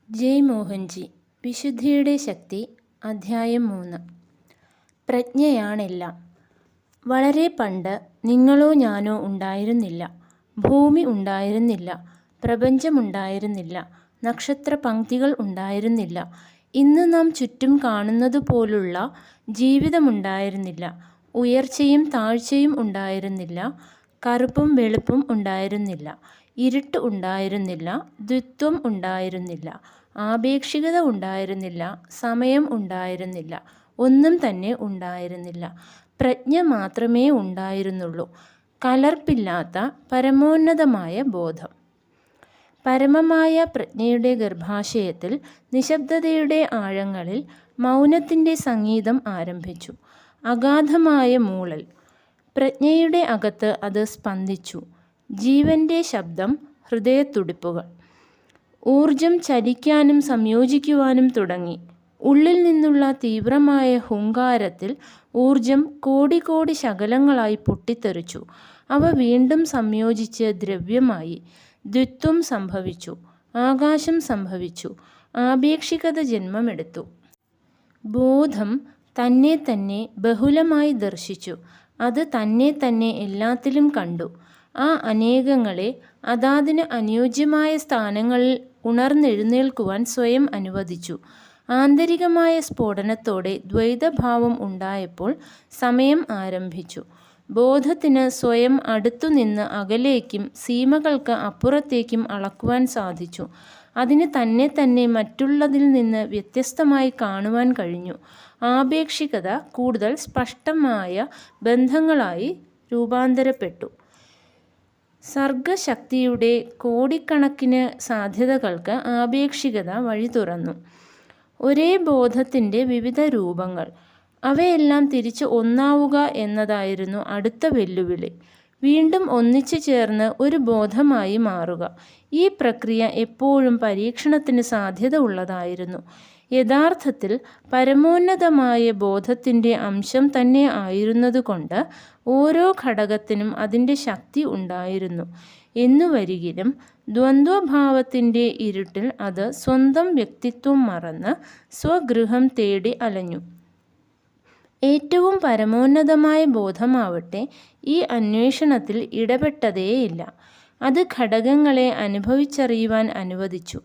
ജയ് മോഹൻജി. വിശുദ്ധിയുടെ ശക്തി. അധ്യായം 3. പ്രജ്ഞയാണെല്ലാം. വളരെ പണ്ട് നിങ്ങളോ ഞാനോ ഉണ്ടായിരുന്നില്ല. ഭൂമി ഉണ്ടായിരുന്നില്ല. പ്രപഞ്ചമുണ്ടായിരുന്നില്ല. നക്ഷത്രപംക്തികൾ ഉണ്ടായിരുന്നില്ല. ഇന്ന് നാം ചുറ്റും കാണുന്നതുപോലുള്ള ജീവിതമുണ്ടായിരുന്നില്ല. ഉയർച്ചയും താഴ്ചയും ഉണ്ടായിരുന്നില്ല. കറുപ്പും വെളുപ്പും ഉണ്ടായിരുന്നില്ല. ഇരുട്ട് ഉണ്ടായിരുന്നില്ല. ദ്വിത്വം ഉണ്ടായിരുന്നില്ല. ആപേക്ഷികത ഉണ്ടായിരുന്നില്ല. സമയം ഉണ്ടായിരുന്നില്ല. ഒന്നും തന്നെ ഉണ്ടായിരുന്നില്ല. പ്രജ്ഞ മാത്രമേ ഉണ്ടായിരുന്നുള്ളൂ. കലർപ്പില്ലാത്ത പരമോന്നതമായ ബോധം. പരമമായ പ്രജ്ഞയുടെ ഗർഭാശയത്തിൽ, നിശബ്ദതയുടെ ആഴങ്ങളിൽ മൗനത്തിൻ്റെ സംഗീതം ആരംഭിച്ചു. അഗാധമായ മൂളൽ. പ്രജ്ഞയുടെ അകത്ത് അത് സ്പന്ദിച്ചു. ജീവൻ്റെ ശബ്ദം. ഹൃദയത്തുടിപ്പുകൾ. ഊർജം ചലിക്കാനും സംയോജിക്കുവാനും തുടങ്ങി. ഉള്ളിൽ നിന്നുള്ള തീവ്രമായ ഹുങ്കാരത്തിൽ ഊർജം കോടി കോടി ശകലങ്ങളായി പൊട്ടിത്തെറിച്ചു. അവ വീണ്ടും സംയോജിച്ച് ദ്രവ്യമായി. ദ്വിത്വം സംഭവിച്ചു. ആകാശം സംഭവിച്ചു. ആപേക്ഷികത ജന്മമെടുത്തു. ബോധം തന്നെ തന്നെ ബഹുലമായി ദർശിച്ചു. അത് തന്നെ തന്നെ എല്ലാത്തിലും കണ്ടു. ആ അനേകങ്ങളെ അതാതിന് അനുയോജ്യമായ സ്ഥാനങ്ങളിൽ ഉണർന്നെഴുന്നേൽക്കുവാൻ സ്വയം അനുവദിച്ചു. ആന്തരികമായ സ്ഫോടനത്തോടെ ദ്വൈതഭാവം ഉണ്ടായപ്പോൾ സമയം ആരംഭിച്ചു. ബോധത്തിന് സ്വയം അടുത്തുനിന്ന് അകലേക്കും സീമകൾക്ക് അപ്പുറത്തേക്കും അളക്കുവാൻ സാധിച്ചു. അതിന് തന്നെ തന്നെ മറ്റുള്ളതിൽ നിന്ന് വ്യത്യസ്തമായി കാണുവാൻ കഴിഞ്ഞു. ആപേക്ഷികത കൂടുതൽ സ്പഷ്ടമായ ബന്ധങ്ങളായി രൂപാന്തരപ്പെട്ടു. സർഗശക്തിയുടെ കോടിക്കണക്കിന് സാധ്യതകൾക്ക് ആപേക്ഷികത വഴി തുറന്നു. ഒരേ ബോധത്തിൻ്റെ വിവിധ രൂപങ്ങൾ. അവയെല്ലാം തിരിച്ച് ഒന്നാവുക എന്നതായിരുന്നു അടുത്ത വെല്ലുവിളി. വീണ്ടും ഒന്നിച്ചു ചേർന്ന് ഒരു ബോധമായി മാറുക. ഈ പ്രക്രിയ എപ്പോഴും പരീക്ഷണത്തിന് സാധ്യത ഉള്ളതായിരുന്നു. യഥാർത്ഥത്തിൽ പരമോന്നതമായ ബോധത്തിൻ്റെ അംശം തന്നെ ആയിരുന്നതുകൊണ്ട് ഓരോ ഘടകത്തിനും അതിൻ്റെ ശക്തി ഉണ്ടായിരുന്നു. എന്നുവരികിലും ദ്വന്ദ്വഭാവത്തിൻ്റെ ഇരുട്ടിൽ അത് സ്വന്തം വ്യക്തിത്വം മറന്ന് സ്വഗൃഹം തേടി അലഞ്ഞു. ഏറ്റവും പരമോന്നതമായ ബോധമാവട്ടെ ഈ അന്വേഷണത്തിൽ ഇടപെട്ടതേയില്ല. അത് ഘടകങ്ങളെ അനുഭവിച്ചറിയുവാൻ അനുവദിച്ചു.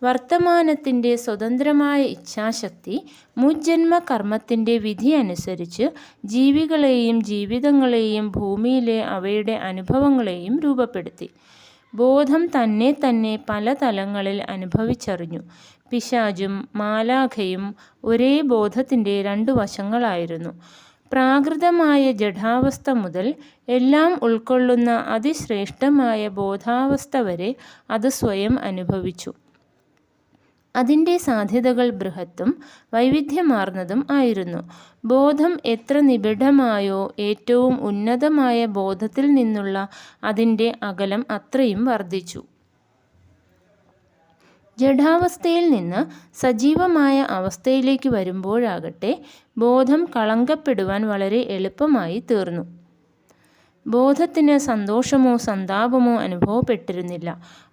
വർത്തമാനത്തിൻ്റെ സ്വതന്ത്രമായ ഇച്ഛാശക്തി മുജ്ജന്മ കർമ്മത്തിൻ്റെ വിധി അനുസരിച്ച് ജീവികളെയും ജീവിതങ്ങളെയും ഭൂമിയിലെ അവയുടെ അനുഭവങ്ങളെയും രൂപപ്പെടുത്തി. ബോധം തന്നെ തന്നെ പല തലങ്ങളിൽ അനുഭവിച്ചറിഞ്ഞു. പിശാചും മാലാഖയും ഒരേ ബോധത്തിൻ്റെ രണ്ടു വശങ്ങളായിരുന്നു. പ്രാകൃതമായ ജഡാവസ്ഥ മുതൽ എല്ലാം ഉൾക്കൊള്ളുന്ന അതിശ്രേഷ്ഠമായ ബോധാവസ്ഥ വരെ അത് സ്വയം അനുഭവിച്ചു. അതിൻ്റെ സാധ്യതകൾ ബൃഹത്തും വൈവിധ്യമാർന്നതും ആയിരുന്നു. ബോധം എത്ര നിബിഡമായോ ഏറ്റവും ഉന്നതമായ ബോധത്തിൽ നിന്നുള്ള അതിൻ്റെ അകലം അത്രയും വർദ്ധിച്ചു. ജഡാവസ്ഥയിൽ നിന്ന് സജീവമായ അവസ്ഥയിലേക്ക് വരുമ്പോഴാകട്ടെ ബോധം കളങ്കപ്പെടുവാൻ വളരെ എളുപ്പമായി തീർന്നു. ബോധത്തിന് സന്തോഷമോ സന്താപമോ അനുഭവപ്പെട്ടിരുന്നില്ല.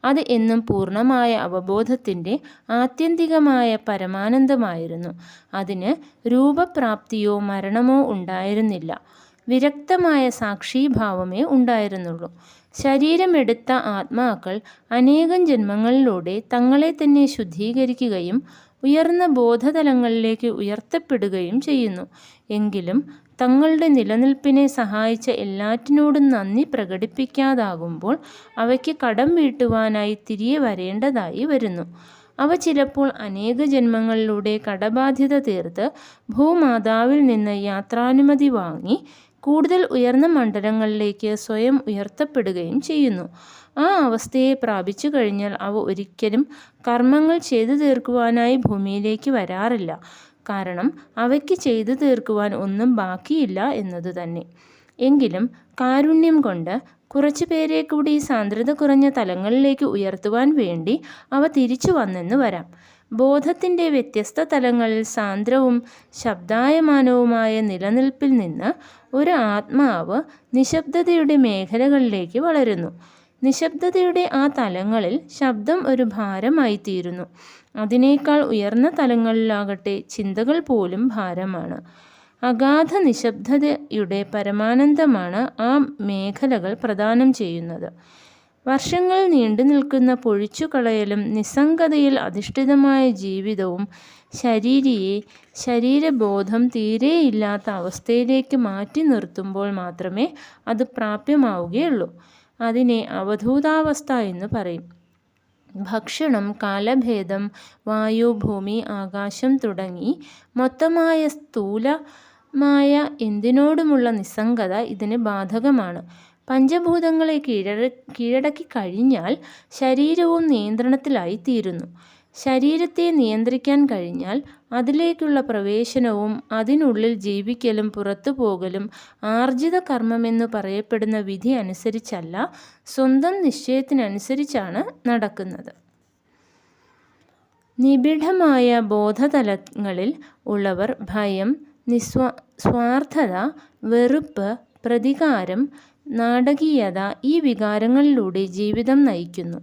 അത് എന്നും പൂർണ്ണമായ അവബോധത്തിൻ്റെ ആത്യന്തികമായ പരമാനന്ദമായിരുന്നു. അതിന് രൂപപ്രാപ്തിയോ മരണമോ ഉണ്ടായിരുന്നില്ല. വിരക്തമായ സാക്ഷീഭാവമേ ഉണ്ടായിരുന്നുള്ളൂ. ശരീരമെടുത്ത ആത്മാക്കൾ അനേകം ജന്മങ്ങളിലൂടെ തങ്ങളെ തന്നെ ശുദ്ധീകരിക്കുകയും ഉയർന്ന ബോധതലങ്ങളിലേക്ക് ഉയർത്തപ്പെടുകയും ചെയ്യുന്നു. എങ്കിലും തങ്ങളുടെ നിലനിൽപ്പിനെ സഹായിച്ച എല്ലാറ്റിനോടും നന്ദി പ്രകടിപ്പിക്കാതാകുമ്പോൾ അവയ്ക്ക് കടം വീട്ടുവാനായി തിരികെ വരേണ്ടതായി വരുന്നു. അവ ചിലപ്പോൾ അനേക ജന്മങ്ങളിലൂടെ കടബാധ്യത തീർത്ത് ഭൂമാതാവിൽ നിന്ന് യാത്രാനുമതി വാങ്ങി കൂടുതൽ ഉയർന്ന മണ്ഡലങ്ങളിലേക്ക് സ്വയം ഉയർത്തപ്പെടുകയും ചെയ്യുന്നു. ആ അവസ്ഥയെ പ്രാപിച്ചു കഴിഞ്ഞാൽ അവ ഒരിക്കലും കർമ്മങ്ങൾ ചെയ്തു തീർക്കുവാനായി ഭൂമിയിലേക്ക് വരാറില്ല. കാരണം അവയ്ക്ക് ചെയ്തു തീർക്കുവാൻ ഒന്നും ബാക്കിയില്ല എന്നതുതന്നെ. എങ്കിലും കാരുണ്യം കൊണ്ട് കുറച്ചു പേരെ കൂടി സാന്ദ്രത കുറഞ്ഞ തലങ്ങളിലേക്ക് ഉയർത്തുവാൻ വേണ്ടി അവ തിരിച്ചു വന്നെന്ന് വരാം. ബോധത്തിൻ്റെ വ്യത്യസ്ത തലങ്ങളിൽ സാന്ദ്രവും ശബ്ദായമാനവുമായ നിലനിൽപ്പിൽ നിന്ന് ഒരു ആത്മാവ് നിശബ്ദതയുടെ മേഖലകളിലേക്ക് വളരുന്നു. നിശബ്ദതയുടെ ആ തലങ്ങളിൽ ശബ്ദം ഒരു ഭാരമായിത്തീരുന്നു. അതിനേക്കാൾ ഉയർന്ന തലങ്ങളിലാകട്ടെ ചിന്തകൾ പോലും ഭാരമാണ്. അഗാധ നിശബ്ദതയുടെ പരമാനന്ദമാണ് ആ മേഖലകൾ പ്രദാനം ചെയ്യുന്നത്. വർഷങ്ങൾ നീണ്ടു നിൽക്കുന്ന പൊഴിച്ചുകളയലും നിസ്സംഗതയിൽ അധിഷ്ഠിതമായ ജീവിതവും ശരീരബോധം തീരെയില്ലാത്ത അവസ്ഥയിലേക്ക് മാറ്റി നിർത്തുമ്പോൾ മാത്രമേ അത് പ്രാപ്യമാവുകയുള്ളൂ. അതിനെ അവധൂതാവസ്ഥ എന്ന് പറയും. ഭക്ഷണം, കാലഭേദം, വായു, ഭൂമി, ആകാശം തുടങ്ങി മൊത്തമായ സ്ഥൂലമായ എന്തിനോടുമുള്ള നിസ്സംഗത ഇതിന് ബാധകമാണ്. പഞ്ചഭൂതങ്ങളെ കീഴടക്കി കഴിഞ്ഞാൽ ശരീരവും നിയന്ത്രണത്തിലായിത്തീരുന്നു. ശരീരത്തെ നിയന്ത്രിക്കാൻ കഴിഞ്ഞാൽ അതിലേക്കുള്ള പ്രവേശനവും അതിനുള്ളിൽ ജീവിക്കലും പുറത്തു പോകലും ആർജിത കർമ്മമെന്നു പറയപ്പെടുന്ന വിധി അനുസരിച്ചല്ല, സ്വന്തം നിശ്ചയത്തിനനുസരിച്ചാണ് നടക്കുന്നത്. നിബിഡമായ ബോധതലങ്ങളിൽ ഉള്ളവർ ഭയം, സ്വാർത്ഥത, വെറുപ്പ്, പ്രതികാരം, നാടകീയത ഈ വികാരങ്ങളിലൂടെ ജീവിതം നയിക്കുന്നു.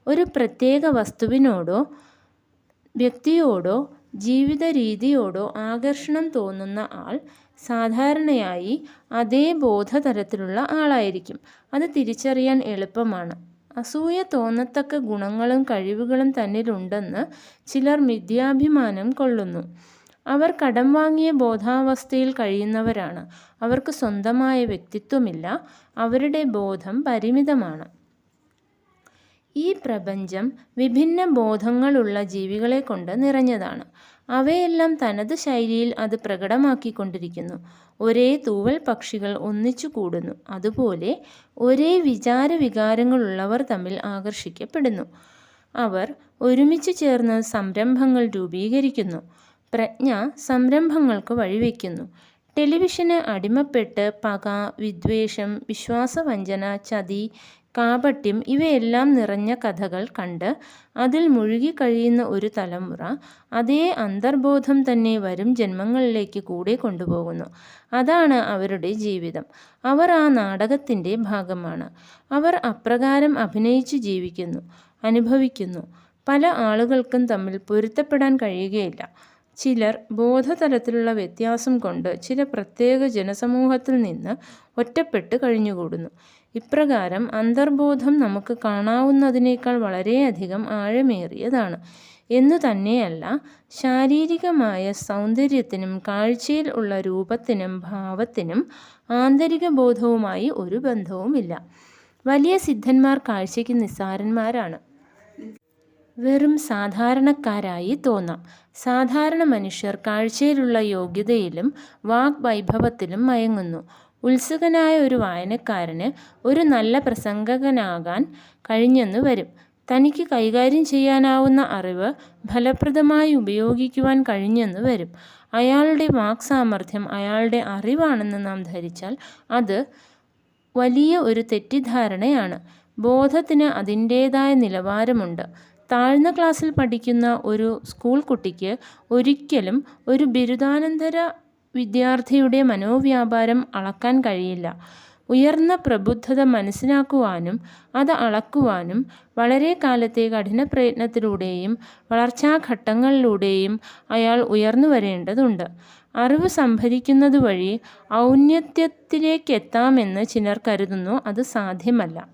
ഒരു പ്രത്യേക വസ്തുവിനോടോ വ്യക്തിയോടോ ജീവിത രീതിയോടോ ആകർഷണം തോന്നുന്ന ആൾ സാധാരണയായി അതേ ബോധതലത്തിലുള്ള ആളായിരിക്കും. അത് തിരിച്ചറിയാൻ എളുപ്പമാണ്. അസൂയ തോന്നത്തക്ക ഗുണങ്ങളും കഴിവുകളും തന്നിലുണ്ടെന്ന് ചിലർ മിഥ്യാഭിമാനം കൊള്ളുന്നു. അവർ കടം വാങ്ങിയ ബോധാവസ്ഥയിൽ കഴിയുന്നവരാണ്. അവർക്ക് സ്വന്തമായ വ്യക്തിത്വമില്ല. അവരുടെ ബോധം പരിമിതമാണ്. ഈ പ്രപഞ്ചം വിഭിന്ന ബോധങ്ങളുള്ള ജീവികളെ കൊണ്ട് നിറഞ്ഞതാണ്. അവയെല്ലാം തനത് ശൈലിയിൽ അത് പ്രകടമാക്കിക്കൊണ്ടിരിക്കുന്നു. ഒരേ തൂവൽ പക്ഷികൾ ഒന്നിച്ചു കൂടുന്നു. അതുപോലെ ഒരേ വികാരങ്ങളുള്ളവർ തമ്മിൽ ആകർഷിക്കപ്പെടുന്നു. അവർ ഒരുമിച്ച് ചേർന്ന് സംരംഭങ്ങൾ രൂപീകരിക്കുന്നു. പ്രജ്ഞ സംരംഭങ്ങൾക്ക് വഴിവെക്കുന്നു. ടെലിവിഷന് അടിമപ്പെട്ട് പക, വിദ്വേഷം, വിശ്വാസവഞ്ചന, ചതി, കാപട്യം ഇവയെല്ലാം നിറഞ്ഞ കഥകൾ കണ്ട് അതിൽ മുഴുകിക്കഴിയുന്ന ഒരു തലമുറ അതേ അന്തർബോധം തന്നെ വരും ജന്മങ്ങളിലേക്ക് കൂടെ കൊണ്ടുപോകുന്നു. അതാണ് അവരുടെ ജീവിതം. അവർ ആ നാടകത്തിൻ്റെ ഭാഗമാണ്. അവർ അപ്രകാരം അഭിനയിച്ച് ജീവിക്കുന്നു, അനുഭവിക്കുന്നു. പല ആളുകൾക്കും തമ്മിൽ പൊരുത്തപ്പെടാൻ കഴിയുകയില്ല. ചിലർ ബോധതലത്തിലുള്ള വ്യത്യാസം കൊണ്ട് ചില പ്രത്യേക ജനസമൂഹത്തിൽ നിന്ന് ഒറ്റപ്പെട്ട് കഴിഞ്ഞുകൂടുന്നു. ഇപ്രകാരം അന്തർബോധം നമുക്ക് കാണാവുന്നതിനേക്കാൾ വളരെയധികം ആഴമേറിയതാണ്. എന്നു തന്നെയല്ല, ശാരീരികമായ സൗന്ദര്യത്തിനും കാഴ്ചയിൽ ഉള്ള രൂപത്തിനും ഭാവത്തിനും ആന്തരിക ബോധവുമായി ഒരു ബന്ധവുമില്ല. വലിയ സിദ്ധന്മാർ കാഴ്ചയ്ക്ക് നിസ്സാരന്മാരാണ്. വെറും സാധാരണക്കാരായി തോന്നാം. സാധാരണ മനുഷ്യർ കാഴ്ചയിലുള്ള യോഗ്യതയിലും വാഗ്വൈഭവത്തിലും മയങ്ങുന്നു. ഉത്സുകനായ ഒരു വായനക്കാരന് ഒരു നല്ല പ്രസംഗകനാകാൻ കഴിഞ്ഞെന്നു വരും. തനിക്ക് കൈകാര്യം ചെയ്യാനാവുന്ന അറിവ് ഫലപ്രദമായി ഉപയോഗിക്കുവാൻ കഴിഞ്ഞെന്നു വരും. അയാളുടെ വാക്സാമർഥ്യം അയാളുടെ അറിവാണെന്ന് നാം ധരിച്ചാൽ അത് വലിയ ഒരു തെറ്റിദ്ധാരണയാണ്. ബോധത്തിന് അതിൻ്റേതായ നിലവാരമുണ്ട്. താഴ്ന്ന ക്ലാസ്സിൽ പഠിക്കുന്ന ഒരു സ്കൂൾ കുട്ടിക്ക് ഒരിക്കലും ഒരു ബിരുദാനന്തര വിദ്യാർത്ഥിയുടെ മനോവ്യാപാരം അളക്കാൻ കഴിയില്ല. ഉയർന്ന പ്രബുദ്ധത മനസ്സിലാക്കുവാനും അത് അളക്കുവാനും വളരെ കാലത്തെ കഠിന പ്രയത്നത്തിലൂടെയും വളർച്ചാഘട്ടങ്ങളിലൂടെയും അയാൾ ഉയർന്നു വരേണ്ടതുണ്ട്. അറിവ് സംഭരിക്കുന്നത് വഴി ഔന്നത്യത്തിലേക്കെത്താമെന്ന് ചിലർ കരുതുന്നു. അത് സാധ്യമല്ല.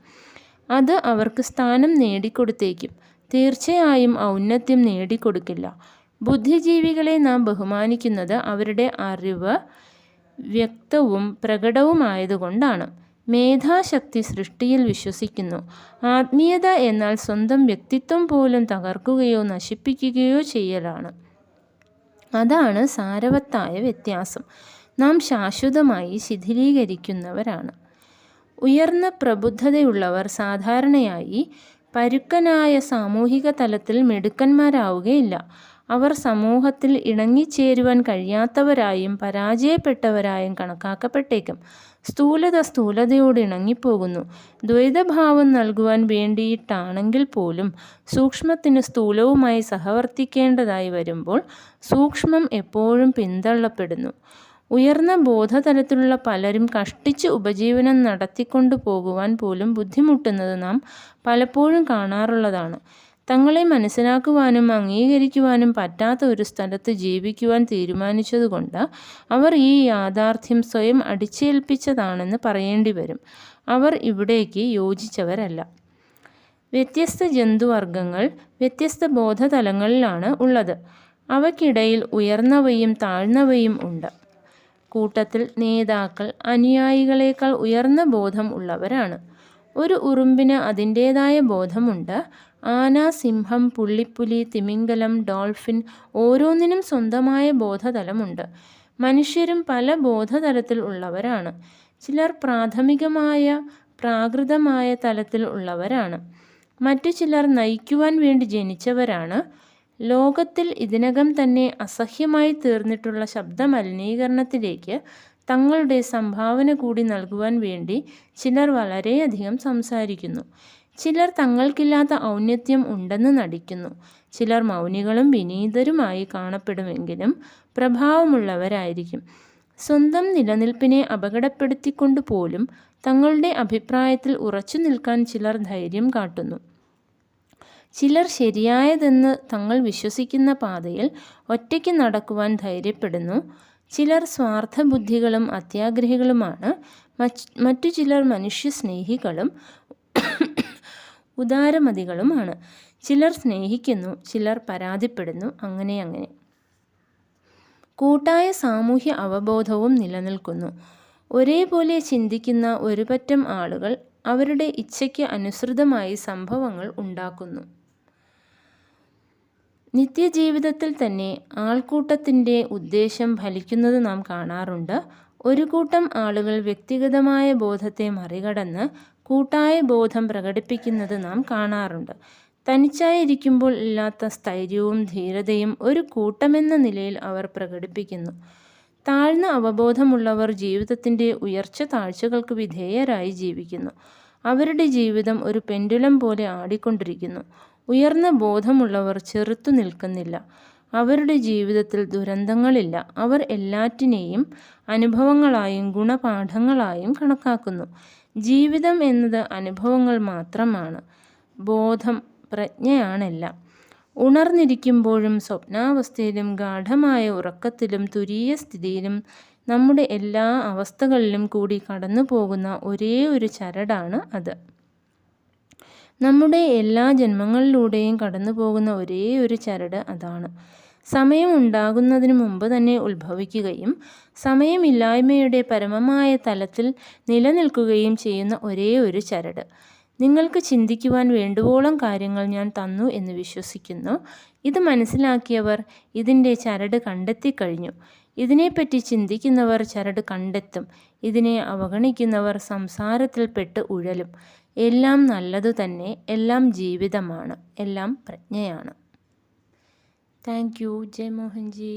അത് അവർക്ക് സ്ഥാനം നേടിക്കൊടുത്തേക്കും. തീർച്ചയായും ഔന്നത്യം നേടിക്കൊടുക്കില്ല. ബുദ്ധിജീവികളെ നാം ബഹുമാനിക്കുന്നത് അവരുടെ അറിവ് വ്യക്തവും പ്രകടവുമായതുകൊണ്ടാണ്. മേധാശക്തി സൃഷ്ടിയിൽ വിശ്വസിക്കുന്നു. ആത്മീയത എന്നാൽ സ്വന്തം വ്യക്തിത്വം പോലും തകർക്കുകയോ നശിപ്പിക്കുകയോ ചെയ്യലാണ്. അതാണ് സാരവത്തായ വ്യത്യാസം. നാം ശാശ്വതമായി ശിഥിലീകരിക്കുന്നവരാണ്. ഉയർന്ന പ്രബുദ്ധതയുള്ളവർ സാധാരണയായി പരുക്കനായ സാമൂഹിക തലത്തിൽ മിടുക്കന്മാരാവുകയില്ല. അവർ സമൂഹത്തിൽ ഇണങ്ങിച്ചേരുവാൻ കഴിയാത്തവരായും പരാജയപ്പെട്ടവരായും കണക്കാക്കപ്പെട്ടേക്കും. സ്ഥൂലതയോട് ഇണങ്ങിപ്പോകുന്നു. ദ്വൈതഭാവം നൽകുവാൻ വേണ്ടിയിട്ടാണെങ്കിൽ പോലും സൂക്ഷ്മത്തിന് സ്ഥൂലവുമായി സഹവർത്തിക്കേണ്ടതായി വരുമ്പോൾ സൂക്ഷ്മം എപ്പോഴും പിന്തള്ളപ്പെടുന്നു. ഉയർന്ന ബോധതലത്തിലുള്ള പലരും കഷ്ടിച്ച് ഉപജീവനം നടത്തിക്കൊണ്ടു പോകുവാൻ പോലും ബുദ്ധിമുട്ടുന്നത് നാം പലപ്പോഴും കാണാറുള്ളതാണ്. തങ്ങളെ മനസ്സിലാക്കുവാനും അംഗീകരിക്കുവാനും പറ്റാത്ത ഒരു സ്ഥലത്ത് ജീവിക്കുവാൻ തീരുമാനിച്ചതുകൊണ്ട് അവർ ഈ യാഥാർത്ഥ്യം സ്വയം അടിച്ചേൽപ്പിച്ചതാണെന്ന് പറയേണ്ടി വരും. അവർ ഇവിടേക്ക് യോജിച്ചവരല്ല. വ്യത്യസ്ത ജന്തുവർഗങ്ങൾ വ്യത്യസ്ത ബോധതലങ്ങളിലാണ് ഉള്ളത്. അവയ്ക്കിടയിൽ ഉയർന്നവയും താഴ്ന്നവയും ഉണ്ട്. കൂട്ടത്തിൽ നേതാക്കൾ അനുയായികളേക്കാൾ ഉയർന്ന ബോധം ഉള്ളവരാണ്. ഒരു ഉറുമ്പിന് അതിൻ്റേതായ ബോധമുണ്ട്. ആന, സിംഹം, പുള്ളിപ്പുലി, തിമിംഗലം, ഡോൾഫിൻ ഓരോന്നിനും സ്വന്തമായ ബോധതലമുണ്ട്. മനുഷ്യരും പല ബോധതലത്തിൽ ഉള്ളവരാണ്. ചിലർ പ്രാഥമികമായ പ്രാകൃതമായ തലത്തിൽ ഉള്ളവരാണ്. മറ്റു ചിലർ നയിക്കുവാൻ വേണ്ടി ജനിച്ചവരാണ്. ലോകത്തിൽ ഇതിനകം തന്നെ അസഹ്യമായി തീർന്നിട്ടുള്ള ശബ്ദമലിനീകരണത്തിലേക്ക് തങ്ങളുടെ സംഭാവന കൂടി നൽകുവാൻ വേണ്ടി ചിലർ വളരെയധികം സംസാരിക്കുന്നു. ചിലർ തങ്ങൾക്കില്ലാത്ത ഔന്നത്യം ഉണ്ടെന്ന് നടിക്കുന്നു. ചിലർ മൗനികളും വിനീതരുമായി കാണപ്പെടുമെങ്കിലും പ്രഭാവമുള്ളവരായിരിക്കും. സ്വന്തം നിലനിൽപ്പിനെ അപകടപ്പെടുത്തിക്കൊണ്ട് പോലും തങ്ങളുടെ അഭിപ്രായത്തിൽ ഉറച്ചു നിൽക്കാൻ ചിലർ ധൈര്യം കാട്ടുന്നു. ചിലർ ശരിയായതെന്ന് തങ്ങൾ വിശ്വസിക്കുന്ന പാതയിൽ ഒറ്റയ്ക്ക് നടക്കുവാൻ ധൈര്യപ്പെടുന്നു. ചിലർ സ്വാർത്ഥബുദ്ധികളും അത്യാഗ്രഹികളുമാണ്. മറ്റു ചിലർ മനുഷ്യസ്നേഹികളും ഉദാരമതികളുമാണ്. ചിലർ സ്നേഹിക്കുന്നു, ചിലർ പരാതിപ്പെടുന്നു. അങ്ങനെ കൂട്ടായ സാമൂഹ്യ അവബോധവും നിലനിൽക്കുന്നു. ഒരേപോലെ ചിന്തിക്കുന്ന ഒരുപറ്റം ആളുകൾ അവരുടെ ഇച്ഛയ്ക്ക് അനുസൃതമായി സംഭവങ്ങൾ ഉണ്ടാക്കുന്നു. നിത്യജീവിതത്തിൽ തന്നെ ആൾക്കൂട്ടത്തിൻ്റെ ഉദ്ദേശം ഫലിക്കുന്നത് നാം കാണാറുണ്ട്. ഒരു കൂട്ടം ആളുകൾ വ്യക്തിഗതമായ ബോധത്തെ മറികടന്ന് കൂട്ടായ ബോധം പ്രകടിപ്പിക്കുന്നത് നാം കാണാറുണ്ട്. തനിച്ചായിരിക്കുമ്പോൾ ഇല്ലാത്ത സ്ഥൈര്യവും ധീരതയും ഒരു കൂട്ടമെന്ന നിലയിൽ അവർ പ്രകടിപ്പിക്കുന്നു. താഴ്ന്ന അവബോധമുള്ളവർ ജീവിതത്തിൻ്റെ ഉയർച്ച താഴ്ചകൾക്ക് വിധേയരായി ജീവിക്കുന്നു. അവരുടെ ജീവിതം ഒരു പെൻഡുലം പോലെ ആടിക്കൊണ്ടിരിക്കുന്നു. ഉയർന്ന ബോധമുള്ളവർ ചെറുത്തു നിൽക്കുന്നില്ല. അവരുടെ ജീവിതത്തിൽ ദുരന്തങ്ങളില്ല. അവർ എല്ലാറ്റിനെയും അനുഭവങ്ങളായും ഗുണപാഠങ്ങളായും കണക്കാക്കുന്നു. ജീവിതം എന്നത് അനുഭവങ്ങൾ മാത്രമാണ്. ബോധം പ്രജ്ഞയാണെല്ലാം. ഉണർന്നിരിക്കുമ്പോഴും സ്വപ്നാവസ്ഥയിലും ഗാഢമായ ഉറക്കത്തിലും തുരീയ സ്ഥിതിയിലും നമ്മുടെ എല്ലാ അവസ്ഥകളിലും കൂടി കടന്നു പോകുന്ന ഒരേ ഒരു ചരടാണ് അത്. നമ്മുടെ എല്ലാ ജന്മങ്ങളിലൂടെയും കടന്നു പോകുന്ന ഒരേ ഒരു ചരട് അതാണ്. സമയം ഉണ്ടാകുന്നതിന് മുമ്പ് തന്നെ ഉത്ഭവിക്കുകയും സമയമില്ലായ്മയുടെ പരമമായ തലത്തിൽ നിലനിൽക്കുകയും ചെയ്യുന്ന ഒരേ ഒരു ചരട്. നിങ്ങൾക്ക് ചിന്തിക്കുവാൻ വേണ്ടുവോളം കാര്യങ്ങൾ ഞാൻ തന്നു എന്ന് വിശ്വസിക്കുന്നു. ഇത് മനസ്സിലാക്കിയവർ ഇതിൻ്റെ ചരട് കണ്ടെത്തിക്കഴിഞ്ഞു. ഇതിനെപ്പറ്റി ചിന്തിക്കുന്നവർ ചരട് കണ്ടെത്തും. ഇതിനെ അവഗണിക്കുന്നവർ സംസാരത്തിൽ പെട്ട് ഉഴലും. എല്ലാം നല്ലതു തന്നെ. എല്ലാം ജീവിതമാണ്. എല്ലാം പ്രജ്ഞയാണ്. Thank you. ജയ് മോഹൻജി.